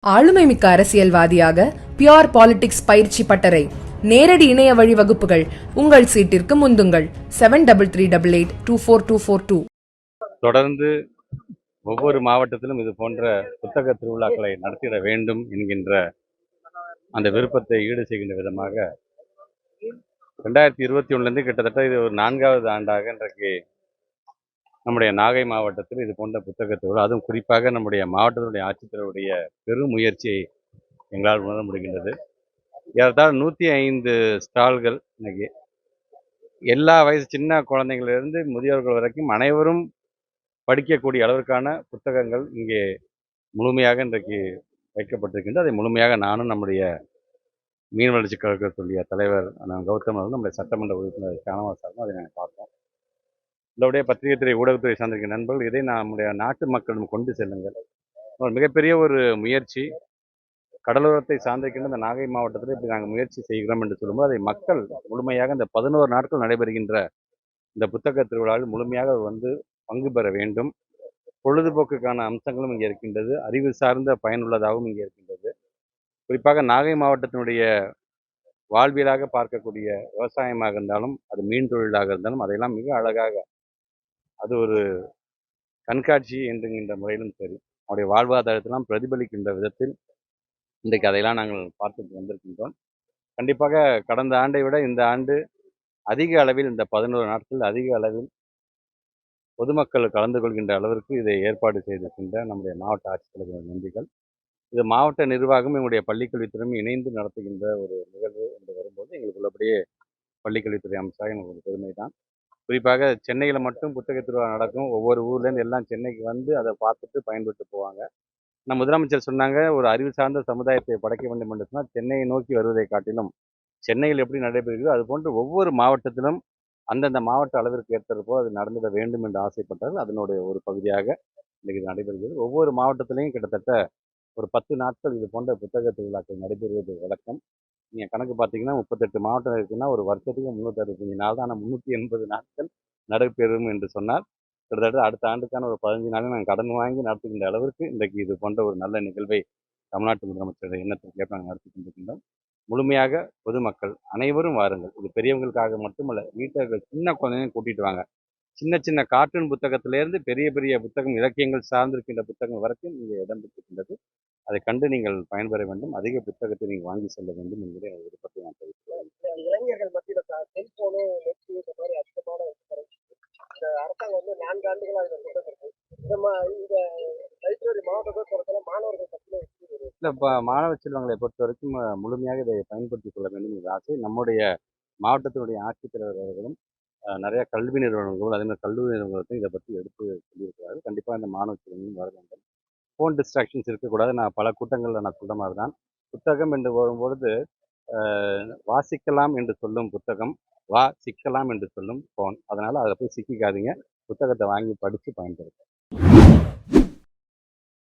ஆளுமைமிக்க அரசியல்வாதியாக pure politics பயிற்சி பட்டறை நேரடி இணைய வழி வகுப்புகள் உங்கள் சீட்டிற்கு முந்துங்கள் 7338824242. தொடர்ந்து ஒவ்வொரு மாவட்டத்திலும் இது போன்ற புத்தக திருவிழாக்களை நடத்திட வேண்டும் என்கின்ற அந்த விருப்பத்தை ஈடு செய்கின்ற விதமாக 2021 கிட்டத்தட்ட இது ஒரு 4வது ஆண்டாக இன்றைக்கு நம்முடைய நாகை மாவட்டத்தில் இது போன்ற புத்தக திருவிழா, அதுவும் குறிப்பாக நம்முடைய மாவட்டத்தினுடைய ஆட்சித்தலைவருடைய பெரும் முயற்சியை எங்களால் உணர முடிகின்றது. ஏறத்தாழ 105 ஸ்டால்கள் இன்னைக்கு எல்லா வயசு சின்ன குழந்தைங்களிலிருந்து முதியோர்கள் வரைக்கும் அனைவரும் படிக்கக்கூடிய அளவிற்கான புத்தகங்கள் இங்கே முழுமையாக இன்றைக்கு வைக்கப்பட்டிருக்கின்றது. அதை முழுமையாக நானும் நம்முடைய மீன் வளர்ச்சி கழகத்துடைய தலைவர் கௌதம் அவர்கள், நம்முடைய சட்டமன்ற உறுப்பினர் ஷானவாஸ் அதை நாங்கள் பார்த்தோம். இதோடைய பத்திரிகை துறை ஊடகத்துறை சார்ந்திருக்கிற நண்பர்கள் இதை நம்முடைய நாட்டு மக்களிடம் கொண்டு செல்லுங்கள். ஒரு மிகப்பெரிய ஒரு முயற்சி. கடலோரத்தை சார்ந்திருக்கின்ற இந்த நாகை மாவட்டத்தில் இப்படி நாங்கள் முயற்சி செய்கிறோம் என்று சொல்லும்போது அதை மக்கள் முழுமையாக இந்த 11 நாட்கள் நடைபெறுகின்ற இந்த புத்தக திருவிழாவில் முழுமையாக வந்து பங்கு பெற வேண்டும். பொழுதுபோக்குக்கான அம்சங்களும் இங்கே இருக்கின்றது, அறிவு சார்ந்த பயனுள்ளதாகவும் இங்கே இருக்கின்றது. குறிப்பாக நாகை மாவட்டத்தினுடைய வாழ்வியலாக பார்க்கக்கூடிய விவசாயமாக இருந்தாலும், அது மீன் தொழிலாக இருந்தாலும், அதையெல்லாம் மிக அழகாக அது ஒரு கண்காட்சி என்கின்ற முறையிலும் சரி, அவருடைய வாழ்வாதாரத்தெல்லாம் பிரதிபலிக்கின்ற விதத்தில் இன்றைக்கு அதையெல்லாம் நாங்கள் பார்த்துட்டு வந்திருக்கின்றோம். கண்டிப்பாக கடந்த ஆண்டை விட இந்த ஆண்டு அதிக அளவில், இந்த 11 நாட்கள் அதிக அளவில் பொதுமக்கள் கலந்து கொள்கின்ற அளவிற்கு இதை ஏற்பாடு செய்திருக்கின்ற நம்முடைய மாவட்ட ஆட்சித்தலைவர் நன்றிகள். இது மாவட்ட நிர்வாகம் எங்களுடைய பள்ளிக்கல்வித்துறையும் இணைந்து நடத்துகின்ற ஒரு நிகழ்வு என்று வரும்போது எங்களுக்கு உள்ளபடியே பள்ளிக்கல்வித்துறை அமைச்சாக எனக்கு ஒரு பெருமை தான். குறிப்பாக சென்னையில் மட்டும் புத்தக திருவிழா நடக்கும். ஒவ்வொரு ஊர்லேருந்து எல்லாம் சென்னைக்கு வந்து அதை பார்த்துட்டு பயன்பட்டு போவாங்க. நம்ம முதலமைச்சர் சொன்னாங்க, ஒரு அறிவு சார்ந்த சமுதாயத்தை படைக்க வேண்டும் என்று சொன்னால் சென்னையை நோக்கி வருவதை காட்டிலும் சென்னையில் எப்படி நடைபெறுகிறதோ அதுபோன்று ஒவ்வொரு மாவட்டத்திலும் அந்தந்த மாவட்ட அளவிற்கு ஏற்போ அது நடந்துட வேண்டும் என்று ஆசைப்பட்டார்கள். அதனுடைய ஒரு பகுதியாக இன்றைக்கு நடைபெறுகிறது. ஒவ்வொரு மாவட்டத்திலையும் கிட்டத்தட்ட ஒரு 10 நாட்கள் இது போன்ற புத்தக திருவிழாக்கள் நடைபெறுவது வழக்கம். நீங்கள் கணக்கு பார்த்தீங்கன்னா 38 மாவட்டம் இருக்குன்னா ஒரு வருஷத்துக்கு 365 நாள் தான். ஆனால் 380 நாட்கள் நடைபெறும் என்று சொன்னால் கிட்டத்தட்ட அடுத்த ஆண்டுக்கான ஒரு 15 நாளை நாங்கள் கடன் வாங்கி நடத்துகின்ற அளவிற்கு இன்றைக்கு இது போன்ற ஒரு நல்ல நிகழ்வை தமிழ்நாட்டு முதலமைச்சருடைய எண்ணத்திற்கு நாங்கள் நடத்தி கொண்டிருக்கின்றோம். முழுமையாக பொதுமக்கள் அனைவரும் வாருங்கள். இது பெரியவங்களுக்காக மட்டுமல்ல, வீட்டர்கள் சின்ன குழந்தைங்க கூட்டிட்டு வாங்க. சின்ன சின்ன கார்ட்டூன் புத்தகத்திலேருந்து பெரிய பெரிய புத்தகம், இலக்கியங்கள் சார்ந்திருக்கின்ற புத்தகம் வரைக்கும் இங்கே இடம்பெற்றிருக்கின்றது. அதை கண்டு நீங்கள் பயன்பெற வேண்டும். அதிக புத்தகத்தை நீங்கள் வாங்கி செல்ல வேண்டும் என்கிற விருப்பத்தை நான் தெரிவித்துள்ளேன். இளைஞர்கள் மத்தியில் செல்போனு நெட் இந்த மாதிரி அதிகமான இந்த அரசாங்கம் வந்து 4 ஆண்டுகளாக இதை தொடர்ந்து இந்த லைப்ரரி மாவட்டத்தை பொறுத்தவரை மாணவர்கள் பற்றின இல்லை, இப்போ மாணவ செல்வங்களை பொறுத்த வரைக்கும் முழுமையாக இதை பயன்படுத்திக் கொள்ள வேண்டும் என்ற ஆசை. நம்முடைய மாவட்டத்தினுடைய ஆட்சித்தலைவர் அவர்களும் நிறைய கல்வி நிறுவனங்களும் அதே மாதிரி கல்லூரி நிறுவனத்தையும் இதை பற்றி எடுத்து சொல்லியிருக்கிறார்கள். கண்டிப்பாக இந்த மாணவ செல்வங்களும் வர வேண்டும். ஃபோன் டிஸ்ட்ராக்ஷன்ஸ் இருக்கக்கூடாது. நான் பல கூட்டங்களில் நான் சொல்கிற மாதிரி தான், புத்தகம் என்று வரும்பொழுது வாசிக்கலாம் என்று சொல்லும் புத்தகம், சிக்கலாம் என்று சொல்லும் ஃபோன். அதனால் அதில் போய் சிக்கிக்காதீங்க. புத்தகத்தை வாங்கி படித்து பயன்படுத்துங்க.